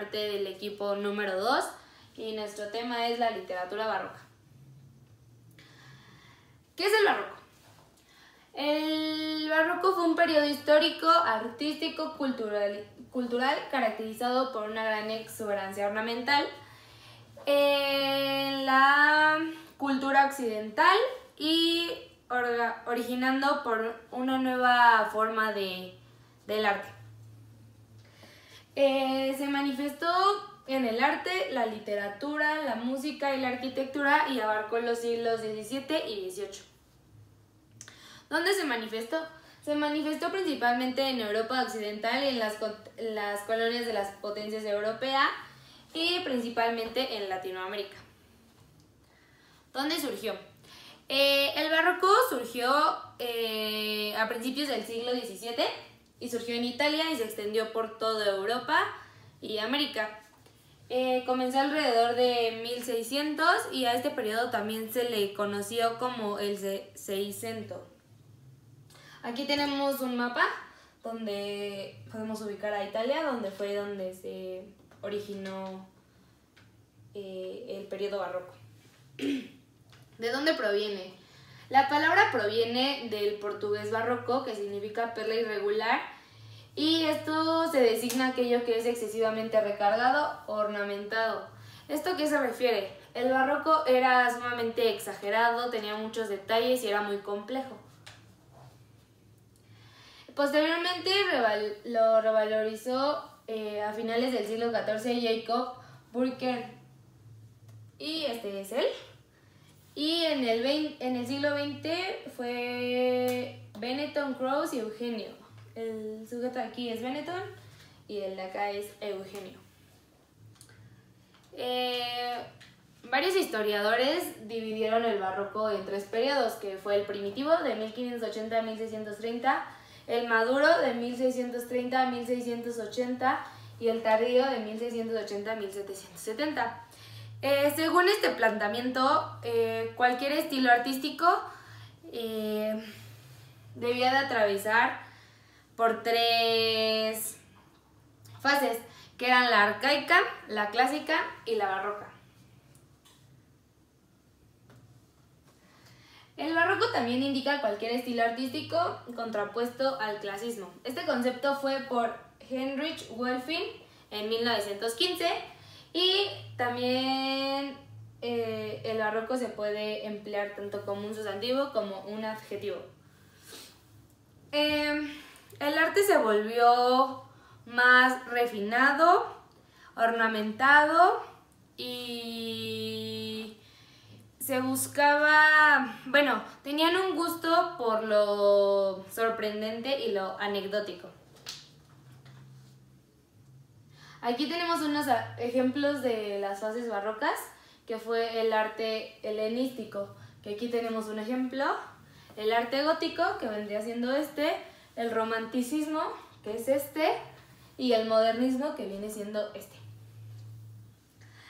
parte del equipo número 2 y nuestro tema es la literatura barroca. ¿Qué es el barroco? El barroco fue un periodo histórico, artístico, cultural caracterizado por una gran exuberancia ornamental en la cultura occidental y originando por una nueva forma del arte. Se manifestó en el arte, la literatura, la música y la arquitectura y abarcó los siglos XVII y XVIII. ¿Dónde se manifestó? Se manifestó principalmente en Europa occidental y en las colonias de las potencias europeas y principalmente en Latinoamérica. ¿Dónde surgió? El barroco surgió a principios del siglo XVII y surgió en Italia y se extendió por toda Europa y América. Comenzó alrededor de 1600 y a este periodo también se le conoció como el Seicento. Aquí tenemos un mapa donde podemos ubicar a Italia, donde se originó el periodo barroco. ¿De dónde proviene? La palabra proviene del portugués barroco, que significa perla irregular, y esto se designa aquello que es excesivamente recargado o ornamentado. ¿Esto a qué se refiere? El barroco era sumamente exagerado, tenía muchos detalles y era muy complejo. Posteriormente lo revalorizó a finales del siglo XIV Jacob Burckhardt, y este es él. Y en el siglo XX fue Benetton, Krause y Eugenio. El sujeto aquí es Benetton y el de acá es Eugenio. Varios historiadores dividieron el barroco en 3 periodos, que fue el primitivo de 1580 a 1630, el maduro de 1630 a 1680 y el tardío de 1680 a 1770. Según este planteamiento, cualquier estilo artístico debía de atravesar por 3 fases, que eran la arcaica, la clásica y la barroca. El barroco también indica cualquier estilo artístico contrapuesto al clasismo. Este concepto fue por Heinrich Wölfing en 1915 y también el barroco se puede emplear tanto como un sustantivo como un adjetivo. El arte se volvió más refinado, ornamentado y se buscaba, tenían un gusto por lo sorprendente y lo anecdótico. Aquí tenemos unos ejemplos de las fases barrocas, que fue el arte helenístico, que aquí tenemos un ejemplo, el arte gótico, que vendría siendo el romanticismo, que es y el modernismo, que viene siendo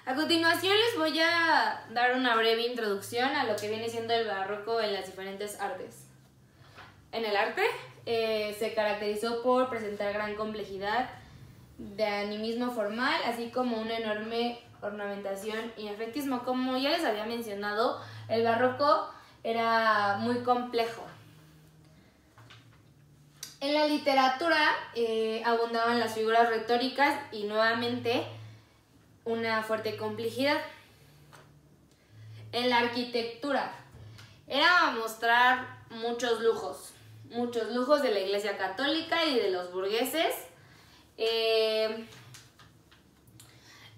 A continuación les voy a dar una breve introducción a lo que viene siendo el barroco en las diferentes artes. En el arte se caracterizó por presentar gran complejidad de animismo formal, así como una enorme ornamentación y efectismo. Como ya les había mencionado, el barroco era muy complejo. En la literatura abundaban las figuras retóricas y nuevamente una fuerte complejidad. En la arquitectura era mostrar muchos lujos de la Iglesia Católica y de los burgueses.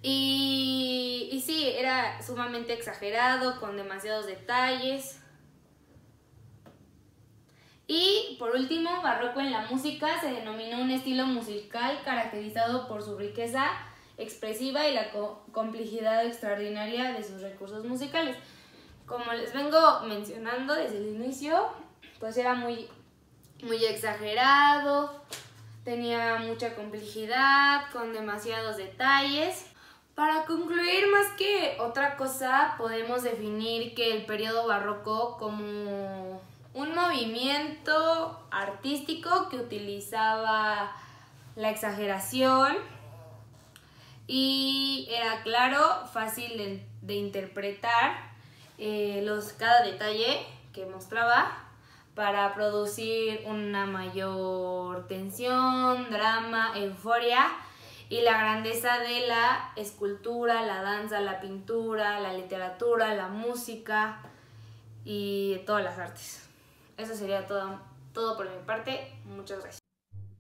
Y sí, era sumamente exagerado, con demasiados detalles. Y por último, barroco en la música se denominó un estilo musical caracterizado por su riqueza expresiva y la complejidad extraordinaria de sus recursos musicales. Como les vengo mencionando desde el inicio, pues era muy exagerado, tenía mucha complejidad, con demasiados detalles. Para concluir, más que otra cosa, podemos definir que el periodo barroco como un movimiento artístico que utilizaba la exageración, y era claro, fácil de interpretar cada detalle que mostraba para producir una mayor tensión, drama, euforia y la grandeza de la escultura, la danza, la pintura, la literatura, la música y todas las artes. Eso sería todo por mi parte. Muchas gracias.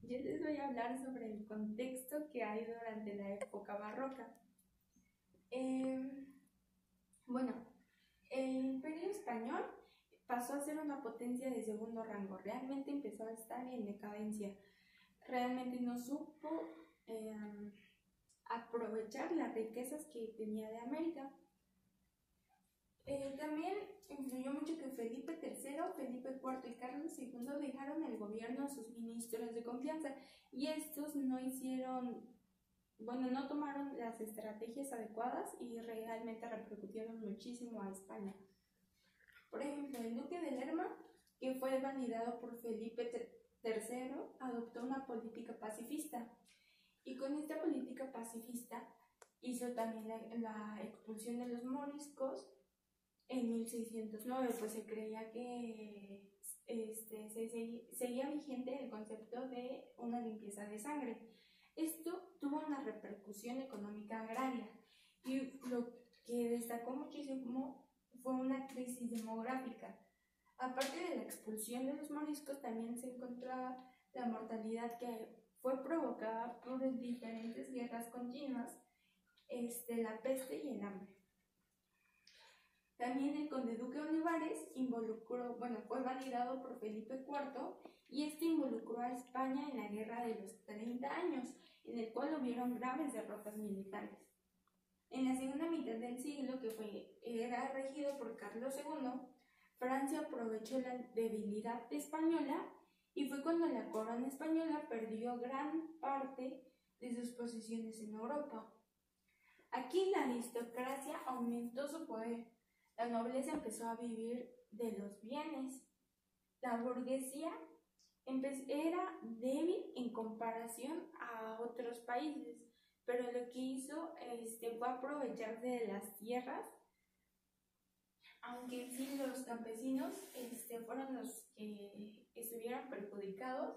Yo les voy a hablar sobre el contexto que hay durante la época barroca. Bueno, el Imperio Español pasó a ser una potencia de segundo rango. Realmente empezó a estar en decadencia. Realmente no supo aprovechar las riquezas que tenía de América. También influyó mucho que Felipe III, Felipe IV y Carlos II dejaron el gobierno a sus ministros de confianza y estos no tomaron las estrategias adecuadas y realmente repercutieron muchísimo a España. Por ejemplo, el duque de Lerma, que fue validado por Felipe III, adoptó una política pacifista y con esta política pacifista hizo también la expulsión de los moriscos en 1609, pues se creía que seguía vigente el concepto de una limpieza de sangre. Esto tuvo una repercusión económica agraria y lo que destacó muchísimo fue una crisis demográfica. Aparte de la expulsión de los moriscos, también se encontraba la mortalidad que fue provocada por diferentes guerras continuas, la peste y el hambre. También el conde duque Olivares fue validado por Felipe IV y este involucró a España en la guerra de los 30 años, en el cual hubieron graves derrotas militares. En la segunda mitad del siglo, era regido por Carlos II, Francia aprovechó la debilidad española y fue cuando la corona española perdió gran parte de sus posesiones en Europa. Aquí la aristocracia aumentó su poder. La nobleza empezó a vivir de los bienes. La burguesía era débil en comparación a otros países, pero lo que hizo fue aprovecharse de las tierras, aunque sí los campesinos fueron los que estuvieron perjudicados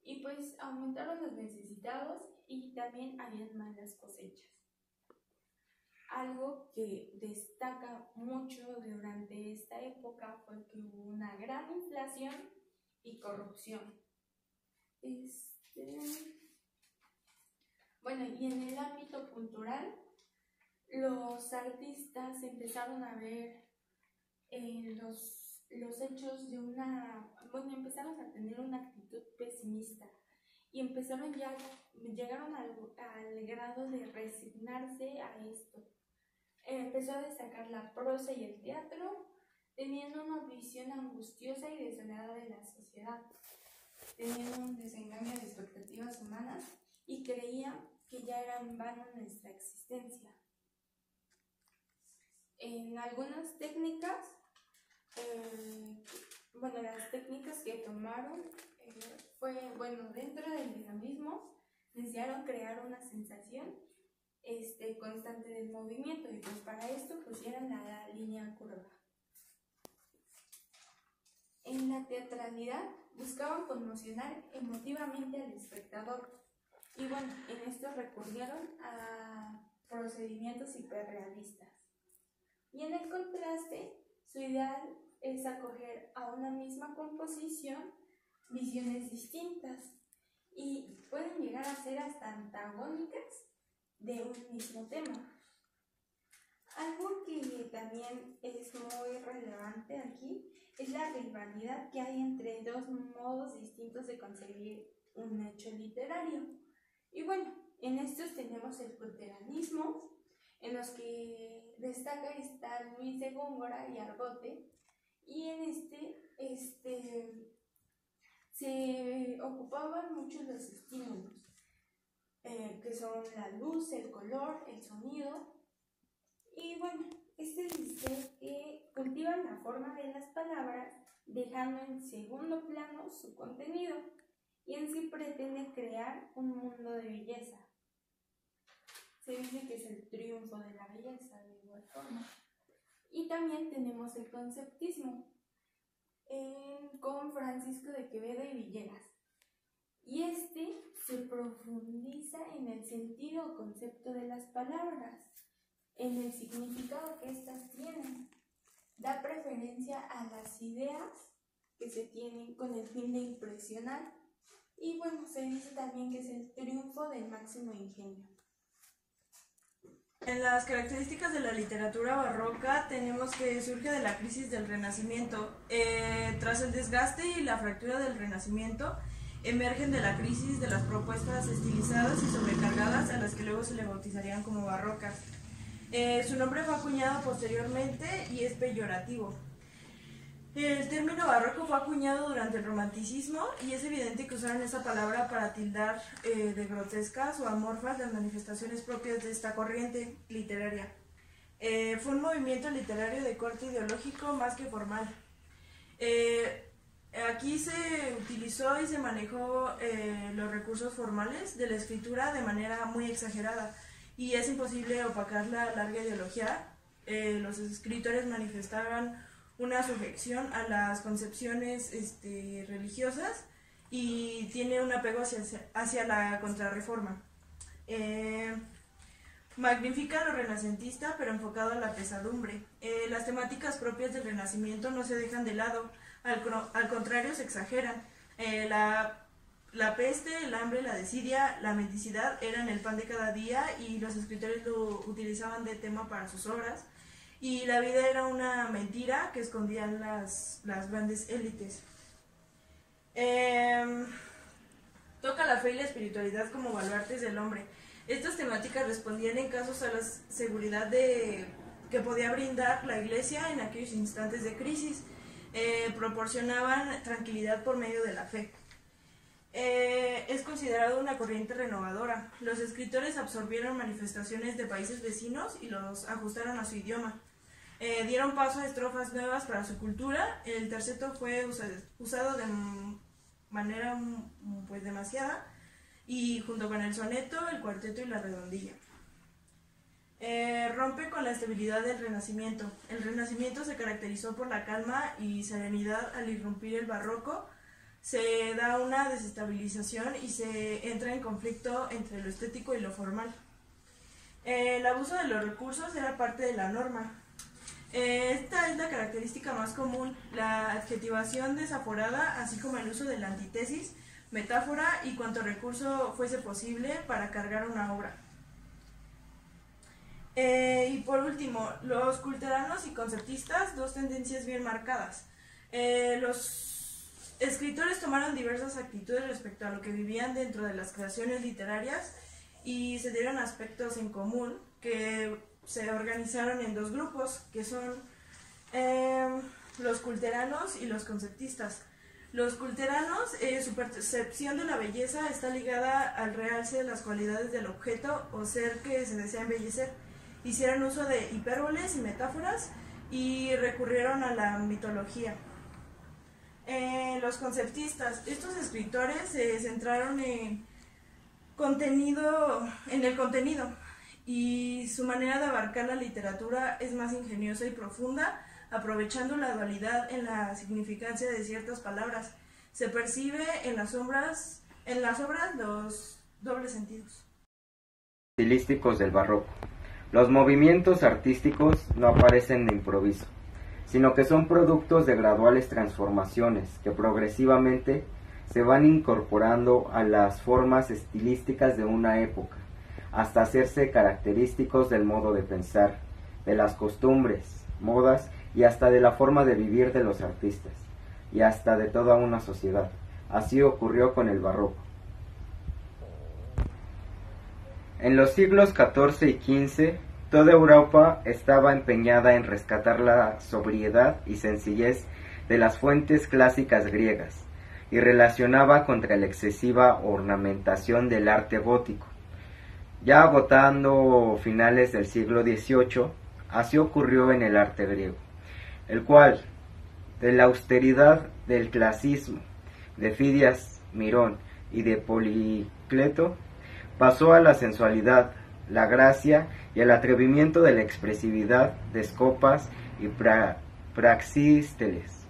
y pues aumentaron los necesitados y también habían malas cosechas. Algo que destaca mucho durante esta época fue que hubo una gran inflación y corrupción. Bueno, y en el ámbito cultural, los artistas empezaron a ver los hechos empezaron a tener una actitud pesimista y llegaron al grado de resignarse a esto. Empezó a destacar la prosa y el teatro, teniendo una visión angustiosa y desolada de la sociedad, teniendo un desengaño de expectativas humanas y creían que ya era en vano nuestra existencia. En algunas técnicas, las técnicas que tomaron dentro del dinamismo desearon crear una sensación constante del movimiento y pues para esto pusieron la línea curva. En la teatralidad buscaban conmocionar emotivamente al espectador y en esto recurrieron a procedimientos hiperrealistas. Y en el contraste, su ideal es acoger a una misma composición visiones distintas y pueden llegar a ser hasta antagónicas de un mismo tema. Algo que también es muy relevante aquí es la rivalidad que hay entre dos modos distintos de concebir un hecho literario. Y en estos tenemos el culturalismo, en los que destaca Luis de Góngora y Argote, y en se ocupaban mucho los estímulos, que son la luz, el color, el sonido, y dice que cultivan la forma de las palabras, dejando en segundo plano su contenido, y en sí pretende crear un mundo de belleza. se dice que es el triunfo de la belleza de igual forma. Y también tenemos el conceptismo con Francisco de Quevedo y Villegas. Y se profundiza en el sentido o concepto de las palabras, en el significado que éstas tienen. Da preferencia a las ideas que se tienen con el fin de impresionar. Y bueno, se dice también que es el triunfo del máximo ingenio. En las características de la literatura barroca tenemos que surge de la crisis del Renacimiento. Tras el desgaste y la fractura del Renacimiento, emergen de la crisis de las propuestas estilizadas y sobrecargadas a las que luego se le bautizarían como barrocas. Su nombre fue acuñado posteriormente y es peyorativo. El término barroco fue acuñado durante el romanticismo y es evidente que usaron esa palabra para tildar de grotescas o amorfas las manifestaciones propias de esta corriente literaria. Fue un movimiento literario de corte ideológico más que formal. Aquí se utilizó y se manejó los recursos formales de la escritura de manera muy exagerada y es imposible opacar la larga ideología. Los escritores manifestaban una sujeción a las concepciones religiosas y tiene un apego hacia la contrarreforma. Magnifica lo renacentista, pero enfocado a la pesadumbre. Las temáticas propias del Renacimiento no se dejan de lado, al contrario se exageran. La peste, el hambre, la desidia, la mendicidad eran el pan de cada día y los escritores lo utilizaban de tema para sus obras. Y la vida era una mentira que escondían las grandes élites. Toca la fe y la espiritualidad como baluartes del hombre. Estas temáticas respondían en casos a la seguridad que podía brindar la Iglesia en aquellos instantes de crisis. Proporcionaban tranquilidad por medio de la fe. Es considerado una corriente renovadora. Los escritores absorbieron manifestaciones de países vecinos y los ajustaron a su idioma. Dieron paso a estrofas nuevas para su cultura. El terceto fue usado de manera pues demasiada, y junto con el soneto, el cuarteto y la redondilla. Rompe con la estabilidad del Renacimiento. El Renacimiento se caracterizó por la calma y serenidad. Al irrumpir el barroco se da una desestabilización y se entra en conflicto entre lo estético y lo formal. El abuso de los recursos era parte de la norma. Esta es la característica más común, la adjetivación desaforada, así como el uso de la antítesis, metáfora y cuanto recurso fuese posible para cargar una obra. Y por último, los culteranos y conceptistas, dos tendencias bien marcadas. Los escritores tomaron diversas actitudes respecto a lo que vivían dentro de las creaciones literarias y se dieron aspectos en común que se organizaron en dos grupos, que son los culteranos y los conceptistas. Los culteranos, su percepción de la belleza está ligada al realce de las cualidades del objeto o ser que se desea embellecer. Hicieron uso de hipérboles y metáforas y recurrieron a la mitología. Los conceptistas, estos escritores se centraron en el contenido, y su manera de abarcar la literatura es más ingeniosa y profunda, aprovechando la dualidad en la significancia de ciertas palabras. Se percibe en las obras los dobles sentidos. Estilísticos del barroco. Los movimientos artísticos no aparecen de improviso, sino que son productos de graduales transformaciones que progresivamente se van incorporando a las formas estilísticas de una época, hasta hacerse característicos del modo de pensar, de las costumbres, modas y hasta de la forma de vivir de los artistas, y hasta de toda una sociedad. Así ocurrió con el barroco. En los siglos XIV y XV, toda Europa estaba empeñada en rescatar la sobriedad y sencillez de las fuentes clásicas griegas, y relacionaba contra la excesiva ornamentación del arte gótico. Ya agotando finales del siglo XVIII, así ocurrió en el arte griego, el cual, de la austeridad del clasismo, de Fidias, Mirón y de Policleto, pasó a la sensualidad, la gracia y el atrevimiento de la expresividad de Scopas y Praxísteles,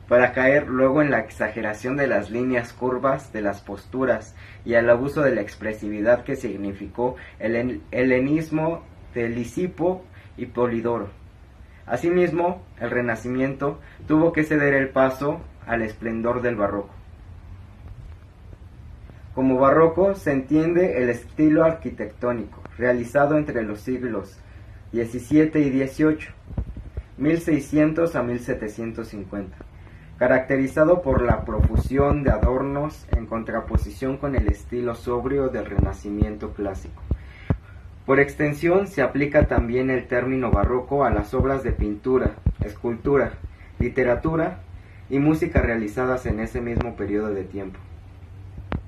para caer luego en la exageración de las líneas curvas de las posturas y al abuso de la expresividad que significó el helenismo de Lisipo y Polidoro. Asimismo, el Renacimiento tuvo que ceder el paso al esplendor del barroco. Como barroco se entiende el estilo arquitectónico realizado entre los siglos XVII y XVIII, 1600 a 1750, caracterizado por la profusión de adornos en contraposición con el estilo sobrio del Renacimiento clásico. Por extensión se aplica también el término barroco a las obras de pintura, escultura, literatura y música realizadas en ese mismo periodo de tiempo.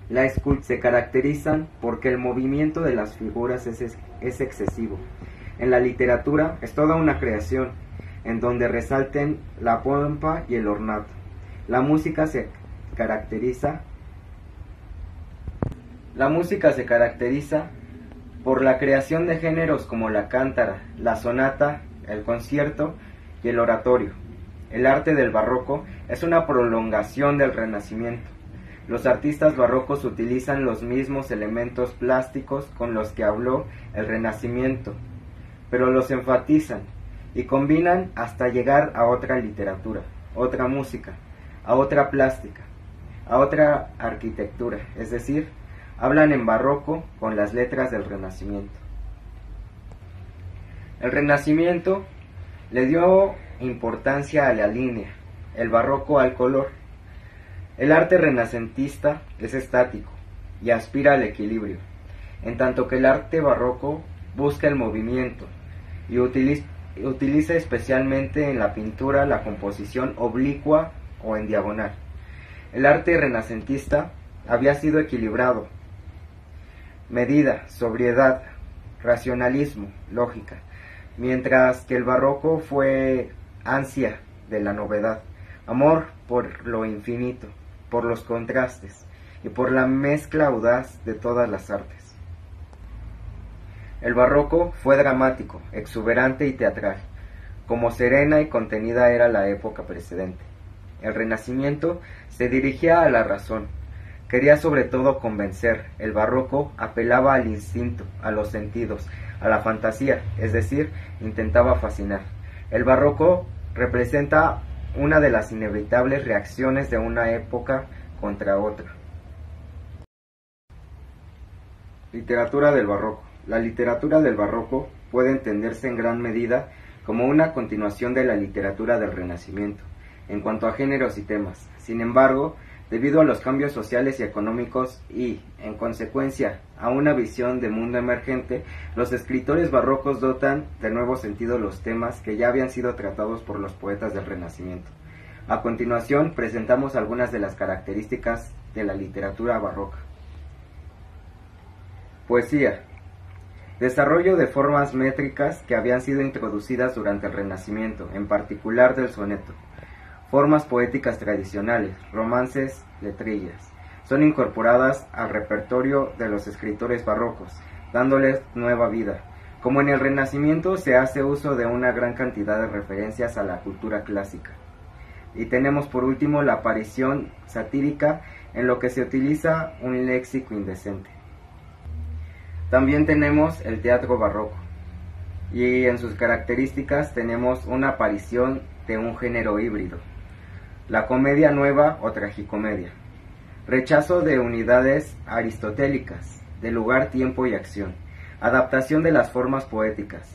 Las se caracterizan porque el movimiento de las figuras es excesivo. En la literatura es toda una creación, en donde resalten la pompa y el ornato. La música se caracteriza por la creación de géneros como la cántara, la sonata, el concierto y el oratorio. El arte del barroco es una prolongación del Renacimiento. Los artistas barrocos utilizan los mismos elementos plásticos con los que habló el Renacimiento, pero los enfatizan y combinan hasta llegar a otra literatura, otra música, a otra plástica, a otra arquitectura, es decir, hablan en barroco con las letras del Renacimiento. El Renacimiento le dio importancia a la línea, el barroco al color. El arte renacentista es estático y aspira al equilibrio, en tanto que el arte barroco busca el movimiento y utiliza especialmente en la pintura la composición oblicua o en diagonal. El arte renacentista había sido equilibrado, medida, sobriedad, racionalismo, lógica, mientras que el barroco fue ansia de la novedad, amor por lo infinito, por los contrastes y por la mezcla audaz de todas las artes. El barroco fue dramático, exuberante y teatral, como serena y contenida era la época precedente. El Renacimiento se dirigía a la razón, quería sobre todo convencer. El barroco apelaba al instinto, a los sentidos, a la fantasía, es decir, intentaba fascinar. El barroco representa una de las inevitables reacciones de una época contra otra. Literatura del barroco. La literatura del barroco puede entenderse en gran medida como una continuación de la literatura del Renacimiento, en cuanto a géneros y temas. Sin embargo, debido a los cambios sociales y económicos y, en consecuencia, a una visión de mundo emergente, los escritores barrocos dotan de nuevo sentido los temas que ya habían sido tratados por los poetas del Renacimiento. A continuación, presentamos algunas de las características de la literatura barroca. Poesía. Desarrollo de formas métricas que habían sido introducidas durante el Renacimiento, en particular del soneto. Formas poéticas tradicionales, romances, letrillas, son incorporadas al repertorio de los escritores barrocos, dándoles nueva vida. Como en el Renacimiento, se hace uso de una gran cantidad de referencias a la cultura clásica. Y tenemos por último la aparición satírica en lo que se utiliza un léxico indecente. También tenemos el teatro barroco, y en sus características tenemos una aparición de un género híbrido, la comedia nueva o tragicomedia, rechazo de unidades aristotélicas, de lugar, tiempo y acción, adaptación de las formas poéticas,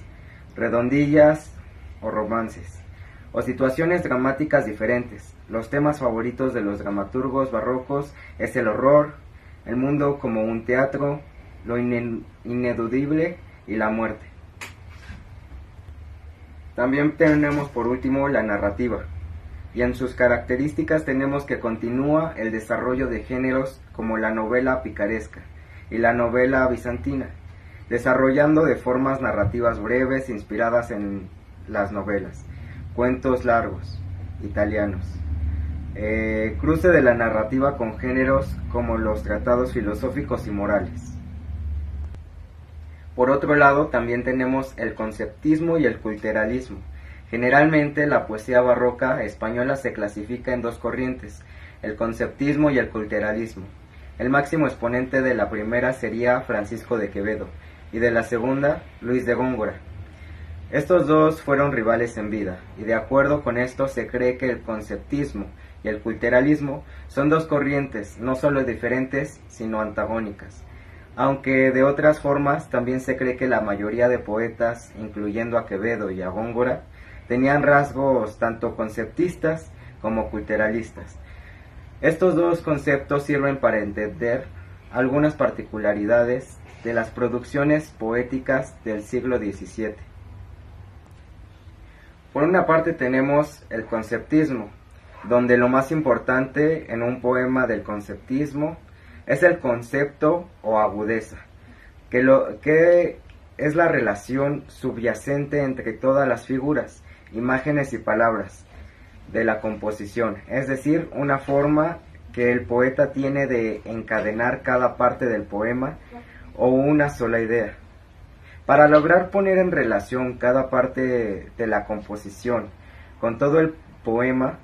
redondillas o romances, o situaciones dramáticas diferentes. Los temas favoritos de los dramaturgos barrocos es el horror, el mundo como un teatro, lo ineludible y la muerte. También tenemos por último la narrativa, y en sus características tenemos que continúa el desarrollo de géneros como la novela picaresca y la novela bizantina, desarrollando de formas narrativas breves inspiradas en las novelas, cuentos largos, italianos, cruce de la narrativa con géneros como los tratados filosóficos y morales. Por otro lado, también tenemos el conceptismo y el culturalismo. Generalmente, la poesía barroca española se clasifica en dos corrientes, el conceptismo y el culturalismo. El máximo exponente de la primera sería Francisco de Quevedo y de la segunda, Luis de Góngora. Estos dos fueron rivales en vida, y de acuerdo con esto se cree que el conceptismo y el culturalismo son dos corrientes, no solo diferentes, sino antagónicas. Aunque de otras formas también se cree que la mayoría de poetas, incluyendo a Quevedo y a Góngora, tenían rasgos tanto conceptistas como culturalistas. Estos dos conceptos sirven para entender algunas particularidades de las producciones poéticas del siglo XVII. Por una parte tenemos el conceptismo, donde lo más importante en un poema del conceptismo es el concepto o agudeza, que es la relación subyacente entre todas las figuras, imágenes y palabras de la composición, es decir, una forma que el poeta tiene de encadenar cada parte del poema o una sola idea. Para lograr poner en relación cada parte de la composición con todo el poema,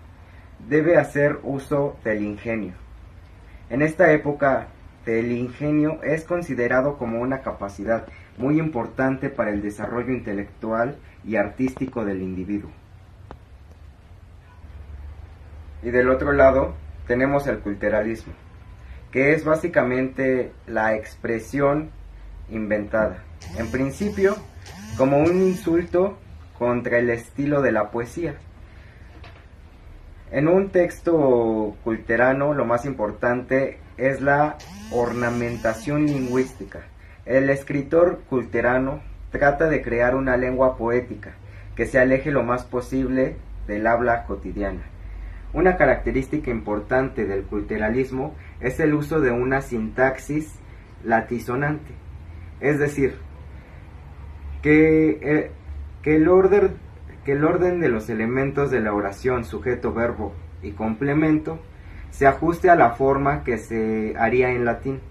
debe hacer uso del ingenio. En esta época, el ingenio es considerado como una capacidad muy importante para el desarrollo intelectual y artístico del individuo. Y del otro lado, tenemos el culturalismo, que es básicamente la expresión inventada, en principio como un insulto contra el estilo de la poesía. En un texto culterano lo más importante es la ornamentación lingüística. El escritor culterano trata de crear una lengua poética que se aleje lo más posible del habla cotidiana. Una característica importante del culturalismo es el uso de una sintaxis latisonante, es decir, que el orden de los elementos de la oración, sujeto, verbo y complemento, se ajuste a la forma que se haría en latín.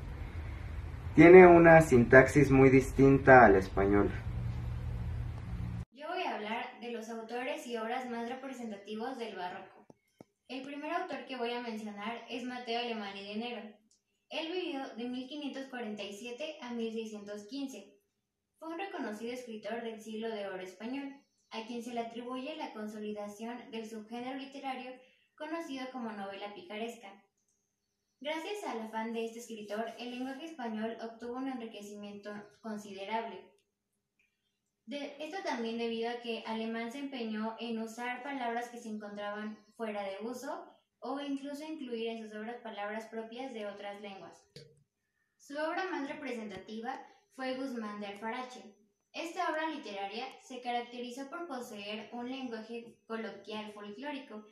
Tiene una sintaxis muy distinta al español. Yo voy a hablar de los autores y obras más representativos del barroco. El primer autor que voy a mencionar es Mateo Alemany de Nero. Él vivió de 1547 a 1615. Fue un reconocido escritor del siglo de oro español, a quien se le atribuye la consolidación del subgénero literario conocido como novela picaresca. Gracias al afán de este escritor, el lenguaje español obtuvo un enriquecimiento considerable. Esto también debido a que Alemán se empeñó en usar palabras que se encontraban fuera de uso o incluso incluir en sus obras palabras propias de otras lenguas. Su obra más representativa fue Guzmán de Alfarache. Esta obra literaria se caracterizó por poseer un lenguaje coloquial folclórico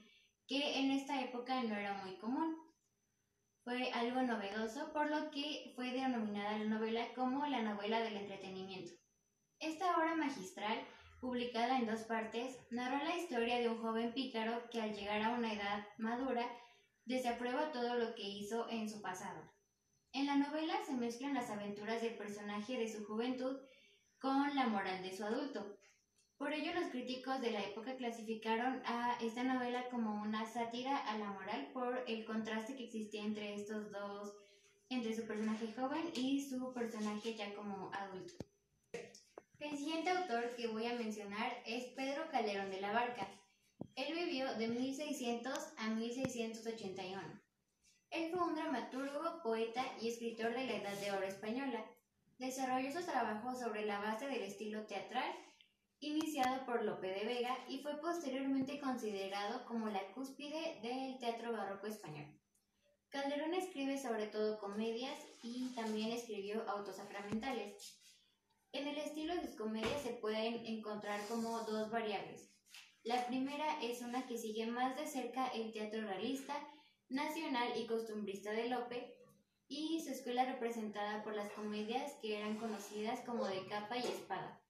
que en esta época no era muy común. Fue algo novedoso, por lo que fue denominada la novela como la novela del entretenimiento. Esta obra magistral, publicada en dos partes, narró la historia de un joven pícaro que al llegar a una edad madura desaprueba todo lo que hizo en su pasado. En la novela se mezclan las aventuras del personaje de su juventud con la moral de su adulto. Por ello, los críticos de la época clasificaron a esta novela como una sátira a la moral por el contraste que existía entre estos dos, entre su personaje joven y su personaje ya como adulto. El siguiente autor que voy a mencionar es Pedro Calderón de la Barca. Él vivió de 1600 a 1681. Él fue un dramaturgo, poeta y escritor de la Edad de Oro española. Desarrolló sus trabajos sobre la base del estilo teatral, iniciado por Lope de Vega, y fue posteriormente considerado como la cúspide del teatro barroco español. Calderón escribe sobre todo comedias y también escribió autos sacramentales. En el estilo de sus comedias se pueden encontrar como dos variables. La primera es una que sigue más de cerca el teatro realista, nacional y costumbrista de Lope, y su escuela representada por las comedias que eran conocidas como de capa y espada,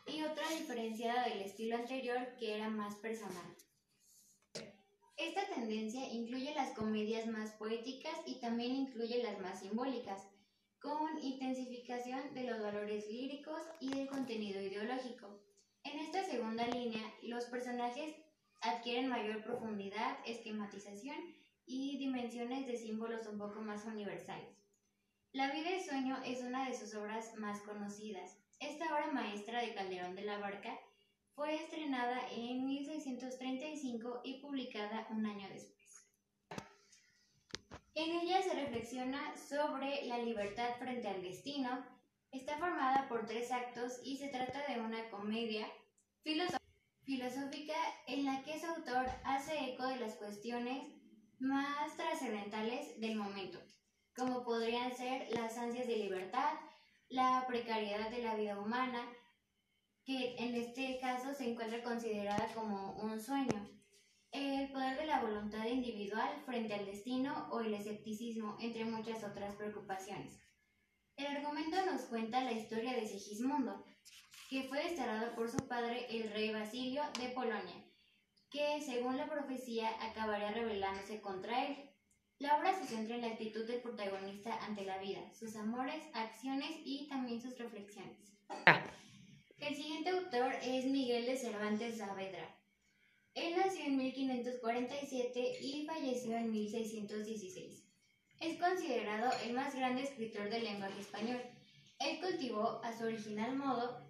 y otra diferenciada del estilo anterior que era más personal. Esta tendencia incluye las comedias más poéticas y también incluye las más simbólicas, con intensificación de los valores líricos y del contenido ideológico. En esta segunda línea, los personajes adquieren mayor profundidad, esquematización y dimensiones de símbolos un poco más universales. La vida y sueño es una de sus obras más conocidas. Esta obra maestra de Calderón de la Barca fue estrenada en 1635 y publicada un año después. En ella se reflexiona sobre la libertad frente al destino. Está formada por 3 actos y se trata de una comedia filosófica en la que su autor hace eco de las cuestiones más trascendentales del momento, como podrían ser las ansias de libertad, la precariedad de la vida humana, que en este caso se encuentra considerada como un sueño, el poder de la voluntad individual frente al destino o el escepticismo, entre muchas otras preocupaciones. El argumento nos cuenta la historia de Sigismundo, que fue desterrado por su padre, el rey Basilio de Polonia, que según la profecía acabaría rebelándose contra él. La obra se centra en la actitud del protagonista ante la vida, sus amores, acciones y también sus reflexiones. El siguiente autor es Miguel de Cervantes Saavedra. Él nació en 1547 y falleció en 1616. Es considerado el más grande escritor del lenguaje español. Él cultivó, a su original modo,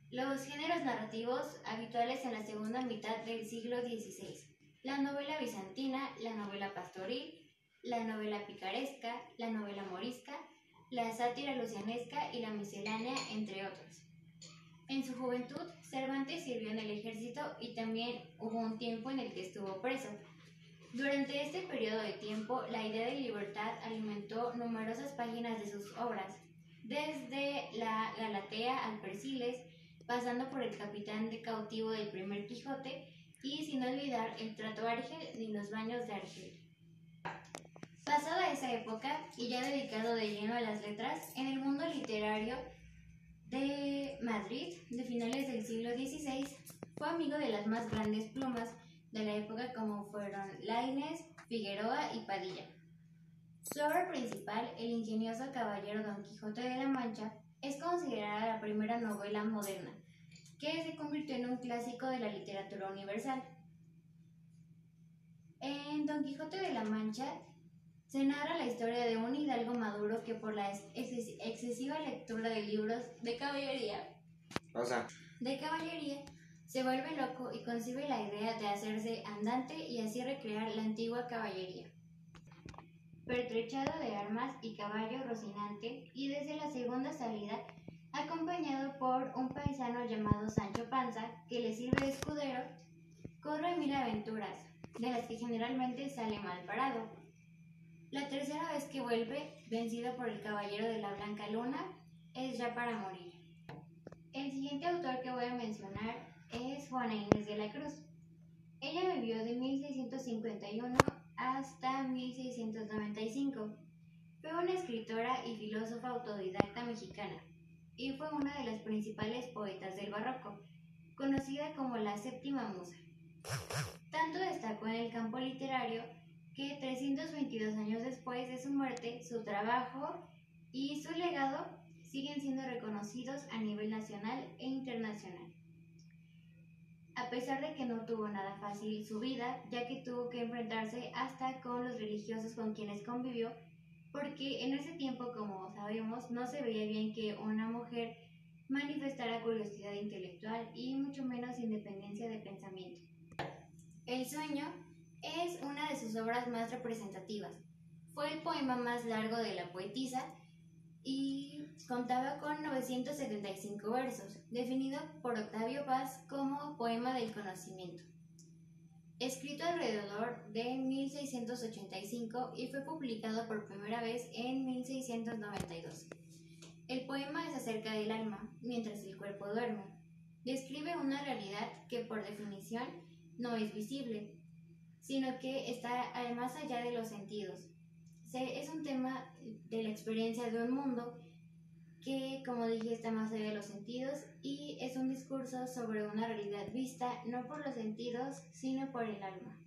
los géneros narrativos habituales en la segunda mitad del siglo XVI: la novela bizantina, la novela pastoril, la novela picaresca, la novela morisca, la sátira lucianesca y la miscelánea, entre otros. En su juventud, Cervantes sirvió en el ejército y también hubo un tiempo en el que estuvo preso. Durante este periodo de tiempo, la idea de libertad alimentó numerosas páginas de sus obras, desde la Galatea al Persiles, pasando por el capitán de cautivo del primer Quijote y sin olvidar el trato a Argel ni los baños de Argel. Pasada esa época, y ya dedicado de lleno a las letras, en el mundo literario de Madrid, de finales del siglo XVI, fue amigo de las más grandes plumas de la época, como fueron Laínez, Figueroa y Padilla. Su obra principal, El ingenioso caballero Don Quijote de la Mancha, es considerada la primera novela moderna, que se convirtió en un clásico de la literatura universal. En Don Quijote de la Mancha se narra la historia de un hidalgo maduro que por la excesiva lectura de libros de caballería se vuelve loco y concibe la idea de hacerse andante y así recrear la antigua caballería. Pertrechado de armas y caballo rocinante, y desde la segunda salida, acompañado por un paisano llamado Sancho Panza, que le sirve de escudero, corre 1000 aventuras, de las que generalmente sale mal parado. La tercera vez que vuelve, vencido por el caballero de la Blanca Luna, es ya para morir. El siguiente autor que voy a mencionar es Juana Inés de la Cruz. Ella vivió de 1651 hasta 1695. Fue una escritora y filósofa autodidacta mexicana y fue una de las principales poetas del barroco, conocida como la séptima musa. Tanto destacó en el campo literario que 322 años después de su muerte, su trabajo y su legado siguen siendo reconocidos a nivel nacional e internacional. A pesar de que no tuvo nada fácil su vida, ya que tuvo que enfrentarse hasta con los religiosos con quienes convivió, porque en ese tiempo, como sabemos, no se veía bien que una mujer manifestara curiosidad intelectual y mucho menos independencia de pensamiento. El sueño es una de sus obras más representativas. Fue el poema más largo de la poetisa y contaba con 975 versos, definido por Octavio Paz como poema del conocimiento. Escrito alrededor de 1685 y fue publicado por primera vez en 1692. El poema es acerca del alma, mientras el cuerpo duerme. Describe una realidad que por definición no es visible, sino que está más allá de los sentidos. Es un tema de la experiencia de un mundo que, como dije, está más allá de los sentidos y es un discurso sobre una realidad vista no por los sentidos, sino por el alma.